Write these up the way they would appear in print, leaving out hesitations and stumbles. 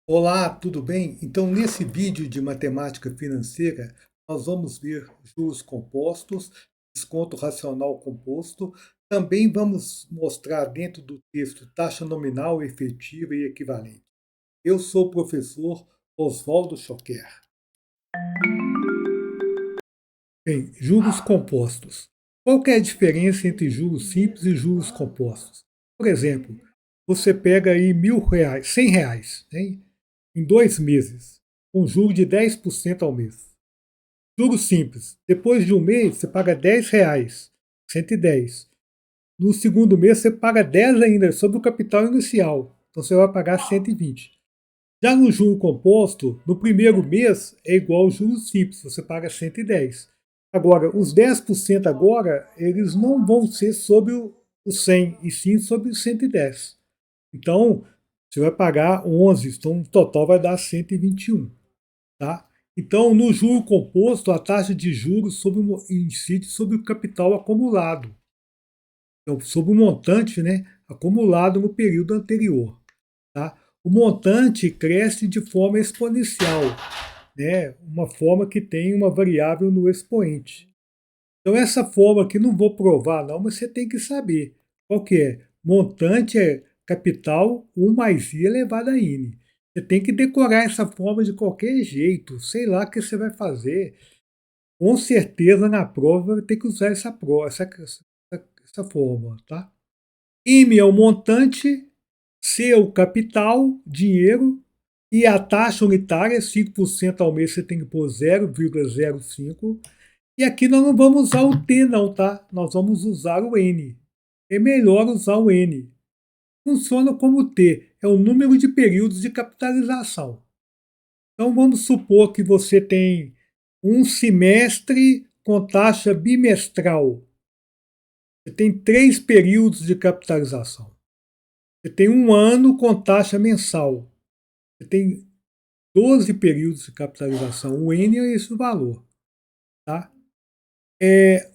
Olá, tudo bem? Então, nesse vídeo de matemática financeira, nós vamos ver juros compostos, desconto racional composto. Também vamos mostrar dentro do texto taxa nominal, efetiva e equivalente. Eu sou o professor Oswaldo Schocker. Bem, juros compostos. Qual que é a diferença entre juros simples e juros compostos? Por exemplo, você pega aí R$ 1.000, R$ 100, hein? Em 2 meses, com juros de 10% ao mês. Juros simples. Depois de um mês, você paga R$ 10, 110. No segundo mês, você paga 10 ainda sobre o capital inicial. Então, você vai pagar 120. Já no juro composto, no primeiro mês é igual ao juros simples, você paga 110. Agora, os 10% agora, eles não vão ser sobre o 100, e sim sobre os 110. Então, você vai pagar 11, então o total vai dar 121. Tá? Então, no juro composto, a taxa de juros incide sobre o capital acumulado, então, sobre o montante, né, acumulado no período anterior. Tá? O montante cresce de forma exponencial, né, uma forma que tem uma variável no expoente. Então, essa forma aqui não vou provar, não, mas você tem que saber. Qual que é? Montante é capital 1 mais I elevado a N. Você tem que decorar essa forma de qualquer jeito. Sei lá o que você vai fazer. Com certeza na prova vai ter que usar essa forma. Tá? M é o montante, C é o capital, dinheiro, e a taxa unitária, 5% ao mês, você tem que pôr 0,05. E aqui nós não vamos usar o T não, tá? Nós vamos usar o N. É melhor usar o N. Funciona como T, é o número de períodos de capitalização. Então vamos supor que você tem um semestre com taxa bimestral. Você tem 3 períodos de capitalização. Você tem um ano com taxa mensal. Você tem 12 períodos de capitalização. O N é esse o valor. Tá?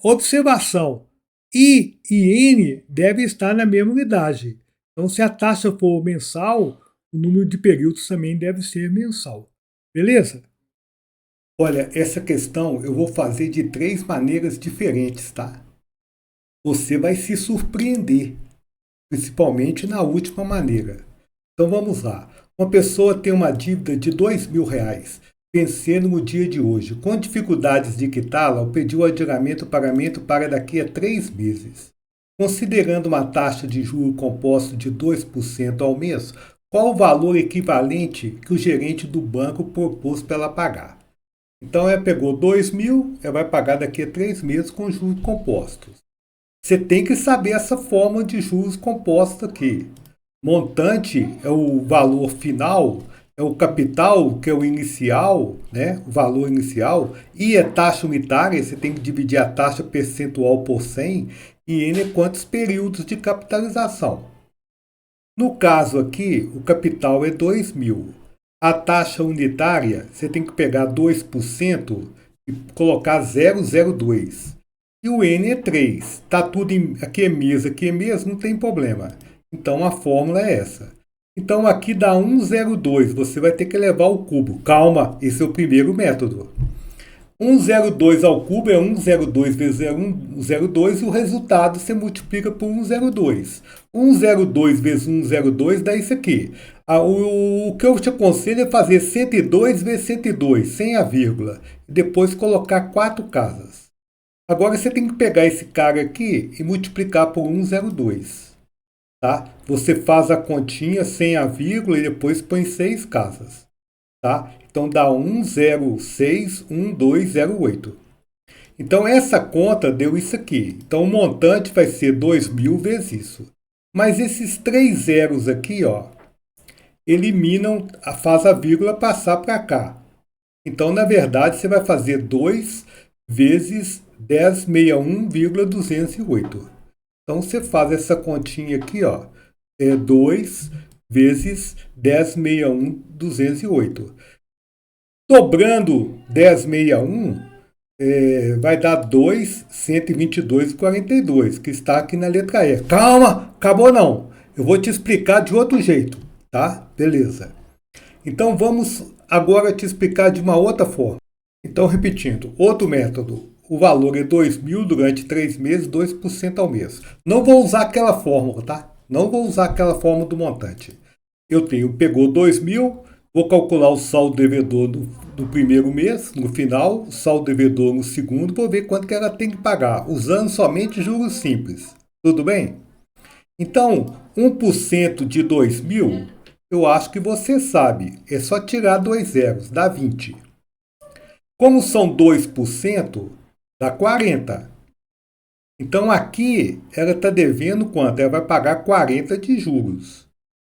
Observação. I e N devem estar na mesma unidade. Então, se a taxa for mensal, o número de períodos também deve ser mensal. Beleza? Olha, essa questão eu vou fazer de 3 maneiras diferentes, tá? Você vai se surpreender, principalmente na última maneira. Então vamos lá. Uma pessoa tem uma dívida de R$ 2.000, vencendo no dia de hoje. Com dificuldades de quitá-la, pediu adiamento do pagamento para daqui a 3 meses. Considerando uma taxa de juros composto de 2% ao mês, qual o valor equivalente que o gerente do banco propôs para ela pagar? Então ela pegou 2.000, ela vai pagar daqui a 3 meses com juros compostos. Você tem que saber essa forma de juros compostos aqui. Montante é o valor final, é o capital, que é o inicial, né? O valor inicial, e é taxa unitária, você tem que dividir a taxa percentual por 100, e N é quantos períodos de capitalização. No caso aqui, o capital é 2.000. A taxa unitária, você tem que pegar 2% e colocar 0,02. E o N é 3. Tá tudo aqui é mês, não tem problema. Então a fórmula é essa. Então aqui dá 1,02. Você vai ter que levar ao cubo. Calma, esse é o primeiro método. 1,02 ao cubo é 1,02 vezes 1,02 e o resultado você multiplica por 1,02. 1,02 vezes 1,02 dá isso aqui. O que eu te aconselho é fazer 102 vezes 102, sem a vírgula. E depois colocar 4 casas. Agora você tem que pegar esse cara aqui e multiplicar por 1,02. Tá? Você faz a continha sem a vírgula e depois põe 6 casas. Tá? Então dá 1061208. Então essa conta deu isso aqui. Então o montante vai ser 2.000 vezes isso. Mas esses 3 zeros aqui, ó, eliminam, faz a vírgula passar para cá. Então na verdade você vai fazer 2 vezes 1061,208. Então você faz essa continha aqui, ó, 2 vezes 1061,208. Dobrando 1061, vai dar 2.122,42, que está aqui na letra E. Calma, acabou não. Eu vou te explicar de outro jeito, tá? Beleza. Então vamos agora te explicar de uma outra forma. Então, repetindo, outro método. O valor é 2.000 durante 3 meses, 2% ao mês. Não vou usar aquela fórmula, tá? Não vou usar aquela fórmula do montante. Pegou 2.000, vou calcular o saldo devedor do primeiro mês, no final, o saldo devedor no segundo, vou ver quanto que ela tem que pagar, usando somente juros simples. Tudo bem? Então, 1% de 2.000, eu acho que você sabe, é só tirar dois zeros, dá 20. Como são 2%, dá 40. Então aqui ela está devendo quanto? Ela vai pagar 40 de juros.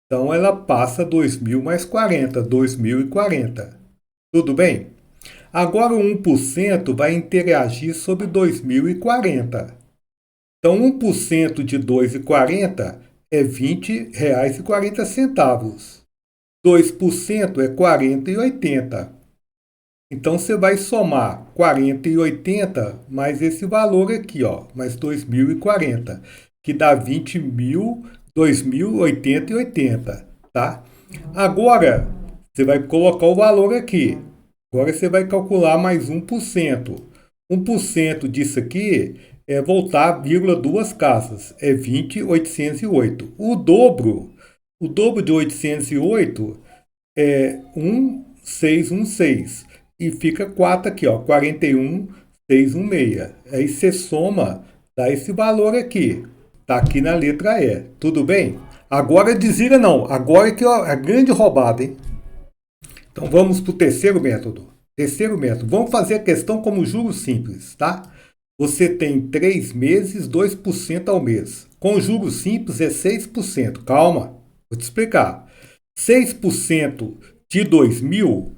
Então ela passa 2.000 mais 40, 2.040. Tudo bem? Agora o 1% vai interagir sobre 2.040. Então 1% de 2,40 é R$ 20,40. 2% é 40,80. Então você vai somar 40,80 mais esse valor aqui, ó, mais 2.040, que dá 20.000, 2.080,80, tá? Agora você vai colocar o valor aqui. Agora você vai calcular mais 1%. 1% disso aqui é voltar, vírgula, duas casas, é 20.808. O dobro de 808 é 1.616. E fica 4 aqui, ó, 41.616. Aí você soma, dá esse valor aqui. Tá aqui na letra E. Tudo bem? Agora desira não. Agora é que é a grande roubada, hein? Então vamos para o terceiro método. Terceiro método. Vamos fazer a questão como juros simples, tá? Você tem 3 meses, 2% ao mês. Com juros simples é 6%. Calma, vou te explicar. 6% de 2.000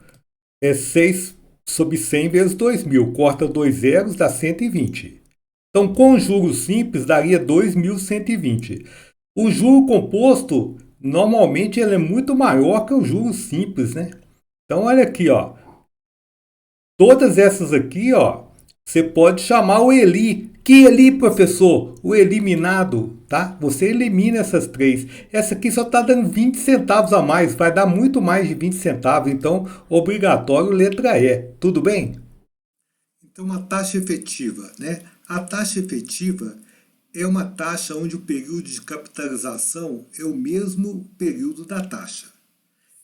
é 6 sobre 100 vezes 2.000. Corta dois zeros, dá 120. Então, com juros simples, daria 2.120. O juro composto, normalmente, ele é muito maior que o juro simples, né? Então, olha aqui, ó. Todas essas aqui, ó, você pode chamar o Eli. Que Eli, professor? O eliminado, tá? Você elimina essas três. Essa aqui só está dando 20 centavos a mais, vai dar muito mais de 20 centavos, então obrigatório letra E. Tudo bem? Então, a taxa efetiva, né? A taxa efetiva é uma taxa onde o período de capitalização é o mesmo período da taxa.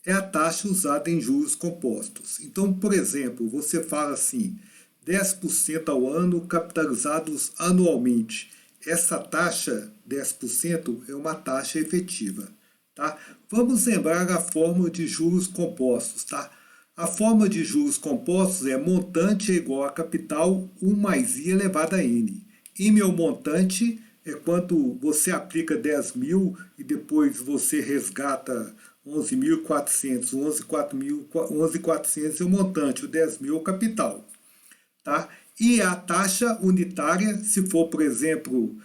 É a taxa usada em juros compostos. Então, por exemplo, você fala assim, 10% ao ano capitalizados anualmente. Essa taxa, 10%, é uma taxa efetiva. Tá? Vamos lembrar a fórmula de juros compostos. Tá? A fórmula de juros compostos é montante é igual a capital 1 mais i elevado a n. I meu montante é quanto você aplica 10.000 e depois você resgata 11.400, 11.400 é o montante, o 10.000 é o capital. Tá? E a taxa unitária, se for, por exemplo,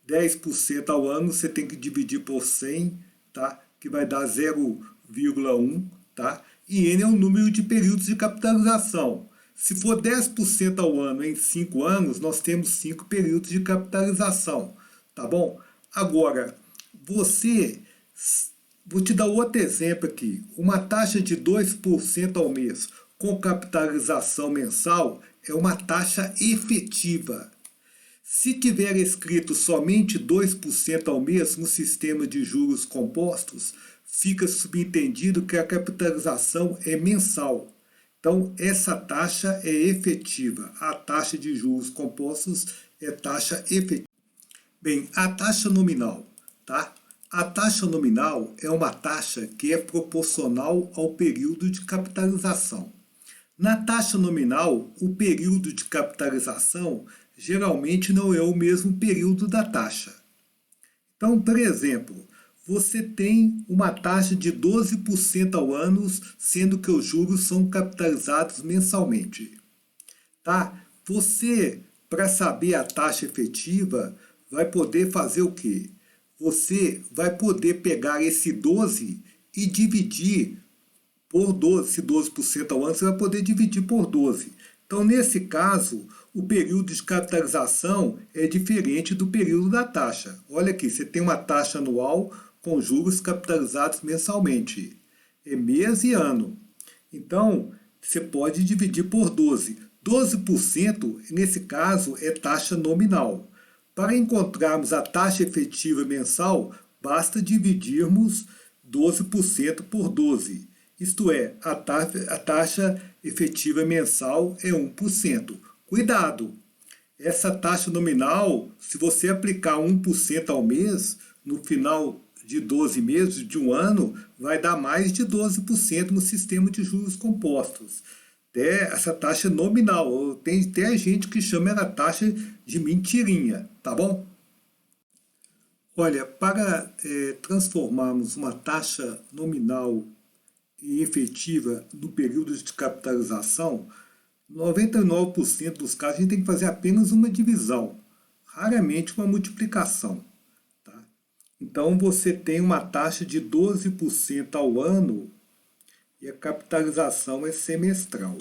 10% ao ano, você tem que dividir por 100, tá? Que vai dar 0,1. Tá? E N é o número de períodos de capitalização. Se for 10% ao ano em 5 anos, nós temos 5 períodos de capitalização. Tá bom? Agora, vou te dar outro exemplo aqui. Uma taxa de 2% ao mês com capitalização mensal é uma taxa efetiva. Se tiver escrito somente 2% ao mês no sistema de juros compostos, fica subentendido que a capitalização é mensal. Então, essa taxa é efetiva. A taxa de juros compostos é taxa efetiva. Bem, a taxa nominal, tá? A taxa nominal é uma taxa que é proporcional ao período de capitalização. Na taxa nominal, o período de capitalização geralmente não é o mesmo período da taxa. Então, por exemplo, você tem uma taxa de 12% ao ano, sendo que os juros são capitalizados mensalmente. Tá? Você, para saber a taxa efetiva, vai poder fazer o quê? Você vai poder pegar esse 12 e dividir por 12, se 12% ao ano, você vai poder dividir por 12. Então, nesse caso, o período de capitalização é diferente do período da taxa. Olha aqui, você tem uma taxa anual com juros capitalizados mensalmente. é mês e ano. Então, você pode dividir por 12. 12%, nesse caso, é taxa nominal. Para encontrarmos a taxa efetiva mensal, basta dividirmos 12% por 12. Isto é, a taxa efetiva mensal é 1%. Cuidado! Essa taxa nominal, se você aplicar 1% ao mês, no final de 12 meses, de um ano, vai dar mais de 12% no sistema de juros compostos. Até essa taxa nominal, tem até gente que chama ela taxa de mentirinha, tá bom? Olha, para transformarmos uma taxa nominal e efetiva no período de capitalização, 99% dos casos a gente tem que fazer apenas uma divisão, raramente uma multiplicação. Tá? Então você tem uma taxa de 12% ao ano e a capitalização é semestral.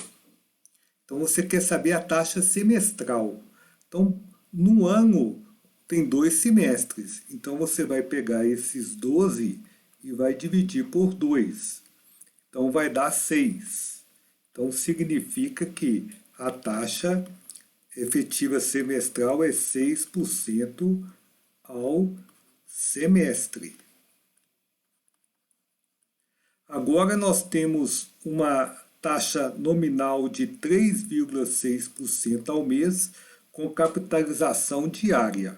Então você quer saber a taxa semestral. Então, no ano tem 2 semestres. Então você vai pegar esses 12 e vai dividir por 2. Então vai dar 6. Então significa que a taxa efetiva semestral é 6% ao semestre. Agora nós temos uma taxa nominal de 3,6% ao mês com capitalização diária.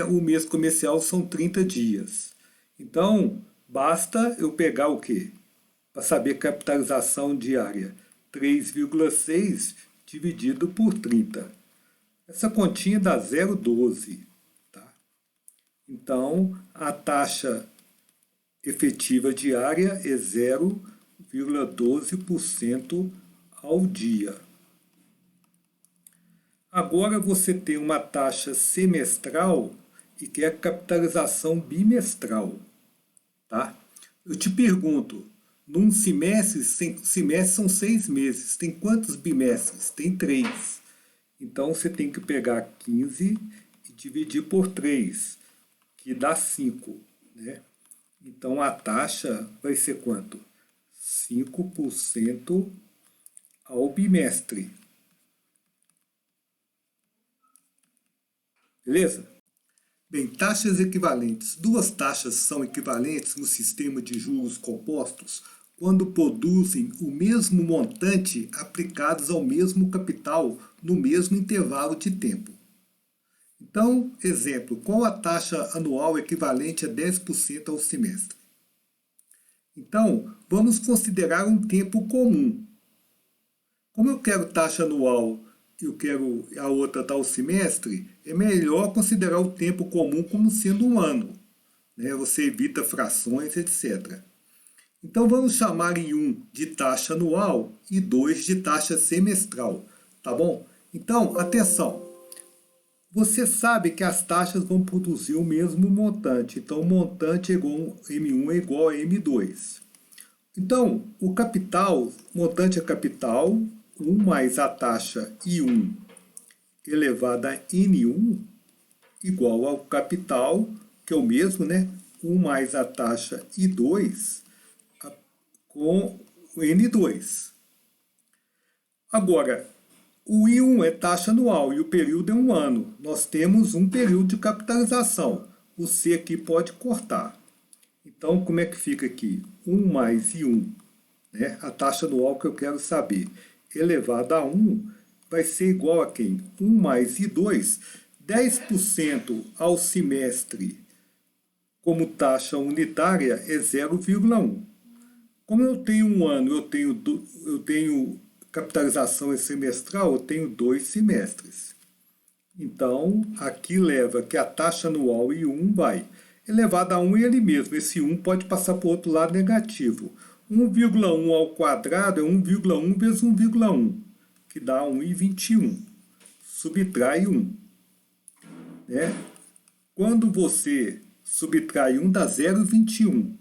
O mês comercial são 30 dias. Então, basta eu pegar o quê? Para saber capitalização diária, 3,6 dividido por 30. Essa continha dá 0,12. Tá? Então, a taxa efetiva diária é 0,12% ao dia. Agora você tem uma taxa semestral e que é a capitalização bimestral. Tá? Eu te pergunto, num semestre são 6 meses, tem quantos bimestres? Tem 3. Então você tem que pegar 15 e dividir por 3, que dá 5. Né? Então a taxa vai ser quanto? 5% ao bimestre. Beleza? Bem, taxas equivalentes. 2 taxas são equivalentes no sistema de juros compostos quando produzem o mesmo montante aplicados ao mesmo capital no mesmo intervalo de tempo. Então, exemplo, qual a taxa anual equivalente a 10% ao semestre? Então, vamos considerar um tempo comum. Como eu quero taxa anual e eu quero a outra tal semestre, é melhor considerar o tempo comum como sendo um ano. Né? Você evita frações, etc. Então vamos chamar em 1 de taxa anual e 2 de taxa semestral. Tá bom? Então, atenção. Você sabe que as taxas vão produzir o mesmo montante. Então, o montante M1 é igual a M2. Então, o capital, montante é capital, 1 mais a taxa I1 elevado a N1 igual ao capital, que é o mesmo, né? 1 mais a taxa I2 com o N2. Agora, o I1 é taxa anual e o período é um ano. Nós temos um período de capitalização. O C aqui pode cortar. Então, como é que fica aqui? 1 mais I1, né? A taxa anual que eu quero saber, elevado a 1, vai ser igual a quem? 1 mais I2, 10% ao semestre como taxa unitária é 0,1. Como eu tenho um ano, eu tenho capitalização semestral, eu tenho 2 semestres. Então, aqui leva que a taxa anual I1 vai elevado a 1 e ele mesmo. Esse 1 pode passar para o outro lado negativo. 1,1 ao quadrado é 1,1 vezes 1,1, que dá 1,21. Subtrai 1. Né? Quando você subtrai 1, dá 0,21.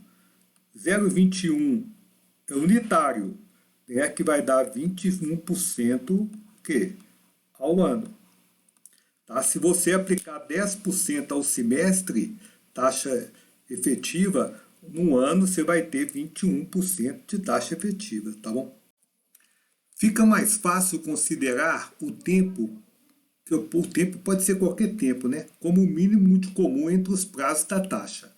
0,21 é unitário, né, que vai dar 21% que? Ao ano. Tá? Se você aplicar 10% ao semestre, taxa efetiva, no ano você vai ter 21% de taxa efetiva, tá bom? Fica mais fácil considerar o tempo, que o tempo pode ser qualquer tempo, né? Como o mínimo muito comum entre os prazos da taxa.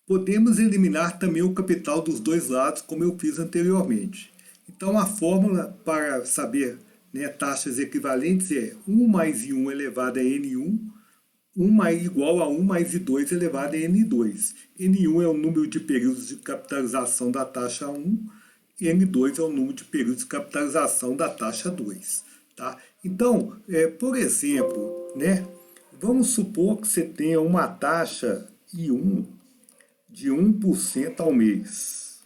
Podemos eliminar também o capital dos dois lados, como eu fiz anteriormente. Então, a fórmula para saber, né, taxas equivalentes é 1 mais I1 elevado a N1, 1 mais, igual a 1 mais I2 elevado a N2. N1 é o número de períodos de capitalização da taxa 1, e N2 é o número de períodos de capitalização da taxa 2. Tá? Então, por exemplo, né, vamos supor que você tenha uma taxa I1 de 1% ao mês.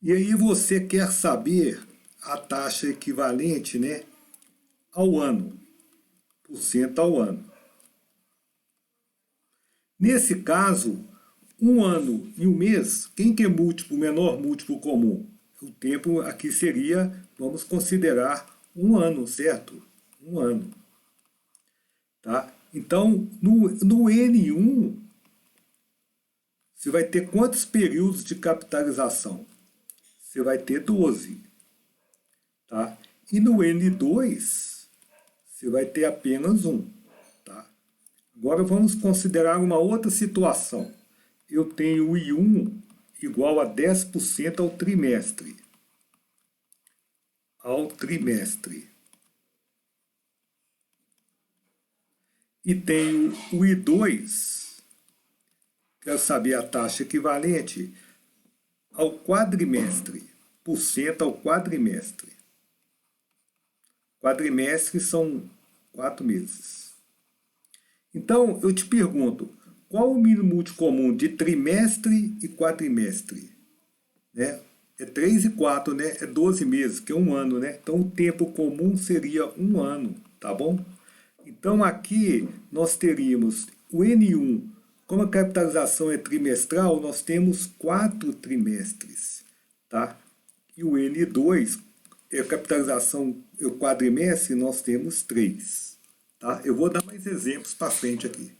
E aí você quer saber a taxa equivalente, né, ao ano, por cento ao ano. Nesse caso, um ano e um mês, quem que é múltiplo, menor múltiplo comum? O tempo aqui seria, vamos considerar um ano, certo? Um ano. Tá? Então, no N1, você vai ter quantos períodos de capitalização? Você vai ter 12. Tá? E no N2, você vai ter apenas um. Tá? Agora vamos considerar uma outra situação. Eu tenho o I1 igual a 10% ao trimestre. Ao trimestre. E tenho o I2, quero saber a taxa equivalente ao quadrimestre, por cento ao quadrimestre. Quadrimestre são 4 meses. Então, eu te pergunto, qual o mínimo múltiplo comum de trimestre e quadrimestre? Né? É 3 e 4, né? É 12 meses, que é um ano, né? Então, o tempo comum seria um ano, tá bom? Então, aqui nós teríamos o N1, como a capitalização é trimestral, nós temos 4 trimestres, tá? E o N2, a capitalização é o quadrimestre, nós temos 3, tá? Eu vou dar mais exemplos para frente aqui.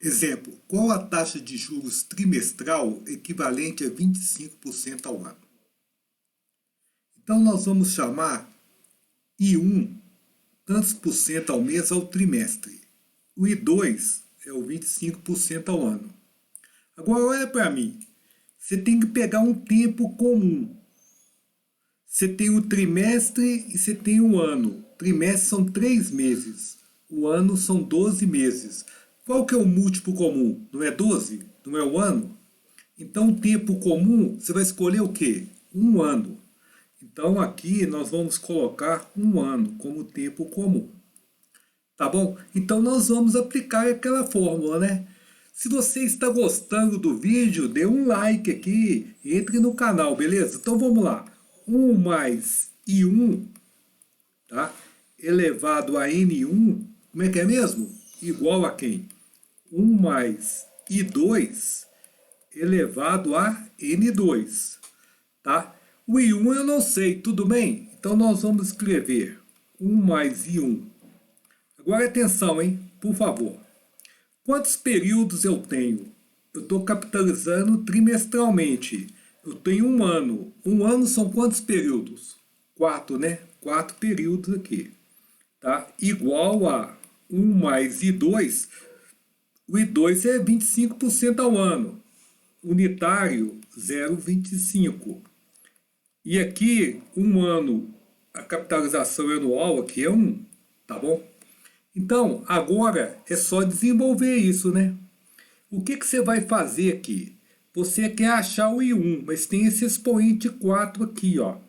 Exemplo, qual a taxa de juros trimestral equivalente a 25% ao ano? Então, nós vamos chamar I1 tantos por cento ao mês ao trimestre. O I2 é o 25% ao ano. Agora, olha para mim. Você tem que pegar um tempo comum. Você tem o trimestre e você tem o ano. O trimestre são 3 meses. O ano são 12 meses. Qual que é o múltiplo comum? Não é 12? Não é o ano? Então, o tempo comum, você vai escolher o quê? Um ano. Então, aqui nós vamos colocar um ano como tempo comum. Tá bom? Então, nós vamos aplicar aquela fórmula, né? Se você está gostando do vídeo, dê um like aqui, entre no canal, beleza? Então, vamos lá. 1 mais I1, tá? Elevado a N1, como é que é mesmo? Igual a quem? 1 mais I2 elevado a N2, tá? O I1 eu não sei, tudo bem? Então nós vamos escrever 1 mais I1. Agora atenção, hein? Por favor. Quantos períodos eu tenho? Eu estou capitalizando trimestralmente. Eu tenho um ano. Um ano são quantos períodos? 4, né? 4 períodos aqui. Tá? Igual a 1 mais I2. O I2 é 25% ao ano. Unitário, 0,25. E aqui, um ano, a capitalização anual aqui é 1, tá bom? Então, agora é só desenvolver isso, né? O que você vai fazer aqui? Você quer achar o I1, mas tem esse expoente 4 aqui, ó. O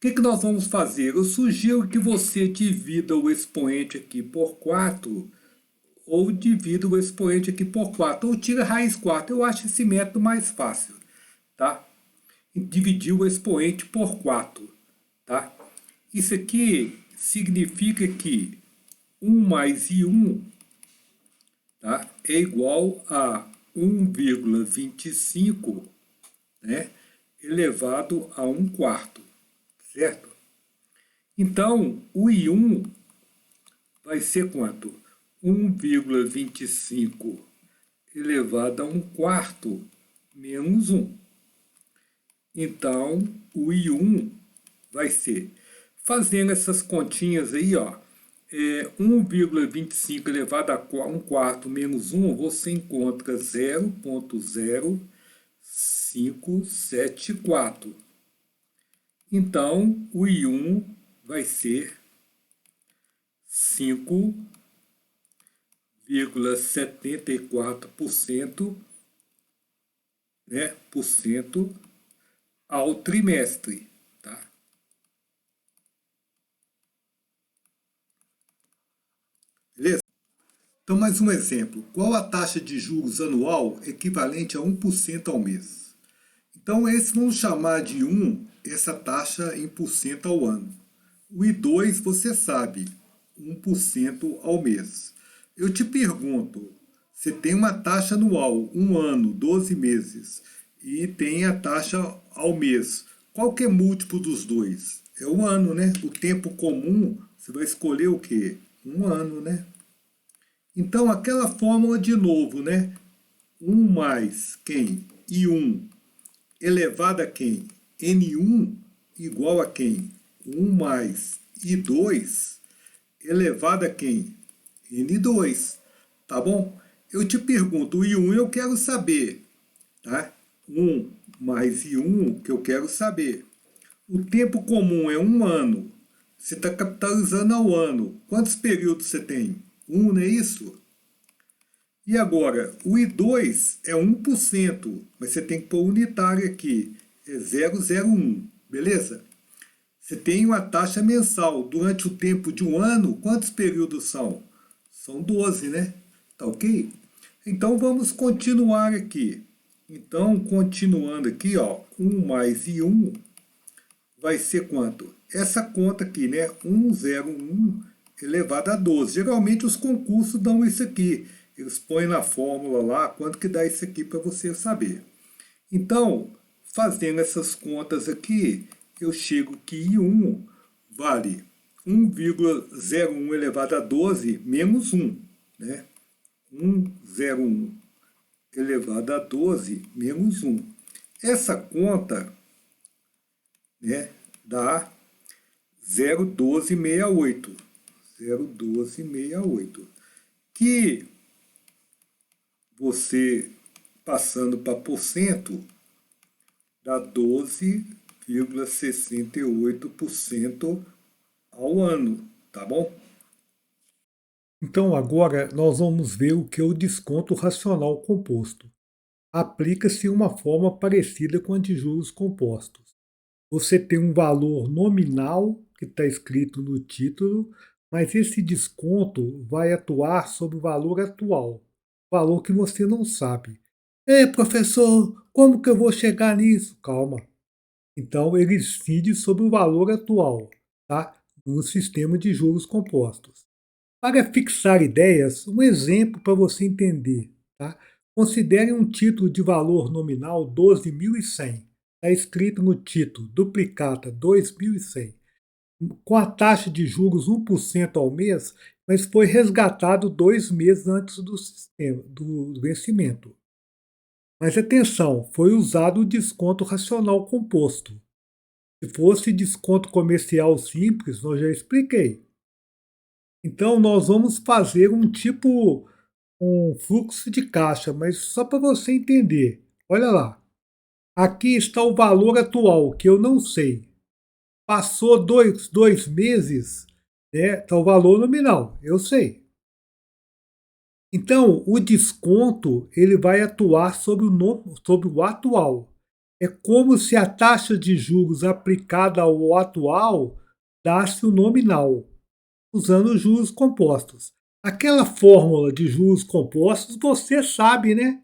que nós vamos fazer? Eu sugiro que você divida o expoente aqui por 4, ou divida o expoente aqui por 4, ou tira a raiz 4. Eu acho esse método mais fácil, tá? Dividir o expoente por 4, tá? Isso aqui significa que 1 mais I1, tá, é igual a 1,25, né, elevado a 1 quarto, certo? Então, o I1 vai ser quanto? 1,25 elevado a 1/4 menos 1. Então, o I1 vai ser, fazendo essas continhas aí, ó, 1,25 elevado a 1/4 menos 1, você encontra 0,0574. Então, o I1 vai ser 5,74%, né, por cento ao trimestre, tá? Beleza? Então, mais um exemplo. Qual a taxa de juros anual equivalente a 1% ao mês? Então, esse vamos chamar de 1, essa taxa em por cento ao ano. O I2, você sabe, 1% ao mês. Eu te pergunto, você tem uma taxa anual, um ano, 12 meses, e tem a taxa ao mês. Qual que é múltiplo dos dois? É o ano, né? O tempo comum, você vai escolher o quê? Um ano, né? Então, aquela fórmula de novo, né? 1 mais quem? I1 elevado a quem? N1 igual a quem? 1 mais I2 elevado a quem? N2. Tá bom? Eu te pergunto, o I1 eu quero saber, tá? 1 mais I1 que eu quero saber. O tempo comum é um ano. Você está capitalizando ao ano. Quantos períodos você tem? Um, não é isso? E agora, o I2 é 1%, mas você tem que pôr unitário aqui. É 0,01, beleza? Você tem uma taxa mensal. Durante o tempo de um ano, quantos períodos são? São 12, né? Tá ok? Então vamos continuar aqui. Então, continuando aqui, ó, 1 mais I1 vai ser quanto? Essa conta aqui, né? 101 elevado a 12. Geralmente os concursos dão isso aqui. Eles põem na fórmula lá quanto que dá isso aqui para você saber. Então, fazendo essas contas aqui, eu chego que I1 vale 1,01 elevado a 12 menos 1, né? 1,01 elevado a 12 menos 1. Essa conta, né, dá 0,1268. 0,1268. Que você, passando para porcento, dá 12,68% ao ano, tá bom? Então agora nós vamos ver o que é o desconto racional composto. Aplica-se uma forma parecida com a de juros compostos. Você tem um valor nominal que está escrito no título, mas esse desconto vai atuar sobre o valor atual, valor que você não sabe. Professor, como que eu vou chegar nisso? Calma. Então ele incide sobre o valor atual, tá? No sistema de juros compostos. Para fixar ideias, um exemplo para você entender, tá? Considere um título de valor nominal 12.100. Está escrito no título, duplicata 2.100, com a taxa de juros 1% ao mês, mas foi resgatado 2 meses antes do vencimento. Mas atenção, foi usado o desconto racional composto. Se fosse desconto comercial simples, eu já expliquei. Então nós vamos fazer um fluxo de caixa, mas só para você entender. Olha lá. Aqui está o valor atual, que eu não sei. Passou dois meses, né? Está o valor nominal, eu sei. Então, o desconto ele vai atuar sobre o atual. É como se a taxa de juros aplicada ao atual desse o nominal, usando os juros compostos. Aquela fórmula de juros compostos você sabe, né?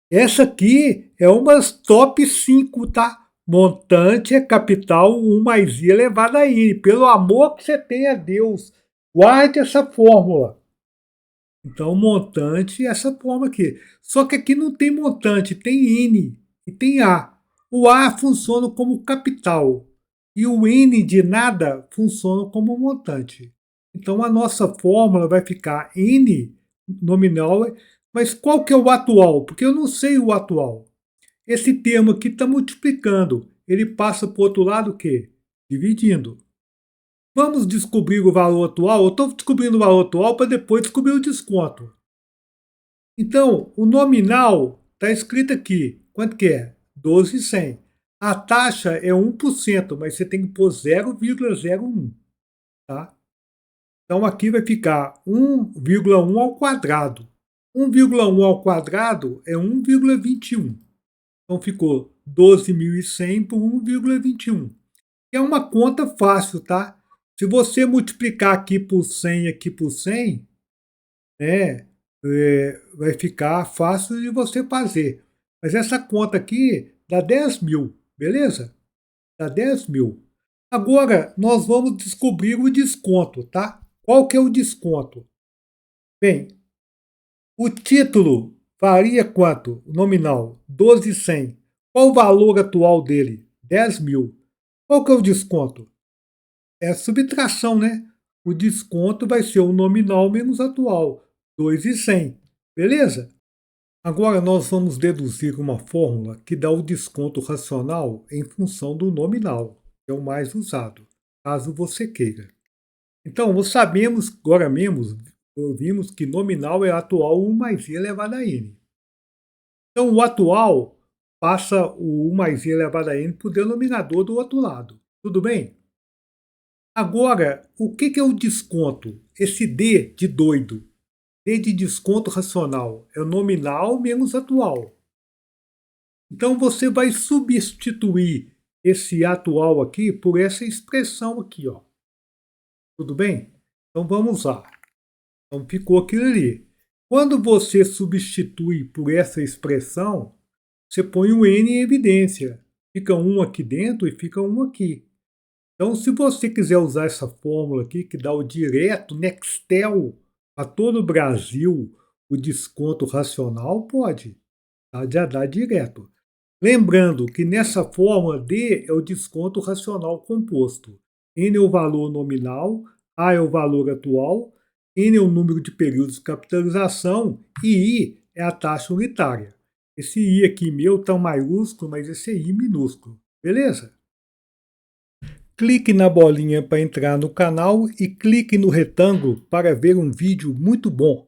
Essa aqui é uma top 5, tá? Montante é capital 1 mais I elevado a I. Pelo amor que você tem a Deus, guarde essa fórmula. Então, montante é essa forma aqui. Só que aqui não tem montante, tem N e tem A. O A funciona como capital e o N de nada funciona como montante. Então, a nossa fórmula vai ficar N nominal Mas qual que é o atual? Porque eu não sei o atual. Esse termo aqui está multiplicando. Ele passa para o outro lado o quê? Dividindo. Vamos descobrir o valor atual? Eu estou descobrindo o valor atual para depois descobrir o desconto. Então, o nominal está escrito aqui. Quanto que é? 12,100. A taxa é 1%, mas você tem que pôr 0,01. Tá? Então, aqui vai ficar 1,1 ao quadrado. 1,1 ao quadrado é 1,21. Então, ficou 12.100 por 1,21. É uma conta fácil, tá? Se você multiplicar aqui por 100 aqui por 100, né, vai ficar fácil de você fazer. Mas essa conta aqui dá 10 mil, beleza? Dá 10 mil. Agora, nós vamos descobrir o desconto, tá? Qual que é o desconto? Bem, o título varia quanto? O nominal, 12.100. Qual o valor atual dele? 10 mil. Qual que é o desconto? É a subtração, né? O desconto vai ser o nominal menos atual, 2.100. Beleza? Agora nós vamos deduzir uma fórmula que dá o desconto racional em função do nominal, que é o mais usado, caso você queira. Então, nós sabemos, agora mesmo, vimos que nominal é atual 1 mais i elevado a n. Então, o atual passa o 1 mais i elevado a n para o denominador do outro lado. Tudo bem? Agora, o que é o desconto? Esse D de doido. D de desconto racional é o nominal menos atual. Então você vai substituir esse atual aqui por essa expressão aqui, ó. Tudo bem? Então vamos lá. Então ficou aquilo ali. Quando você substitui por essa expressão, você põe o n em evidência. Fica um aqui dentro e fica um aqui. Então, se você quiser usar essa fórmula aqui, que dá o direto Nextel para todo o Brasil, o desconto racional, pode. Tá? Já dá direto. Lembrando que nessa fórmula D é o desconto racional composto. N é o valor nominal, A é o valor atual, N é o número de períodos de capitalização e I é a taxa unitária. Esse I aqui meu está maiúsculo, mas esse é I minúsculo. Beleza? Clique na bolinha para entrar no canal e clique no retângulo para ver um vídeo muito bom.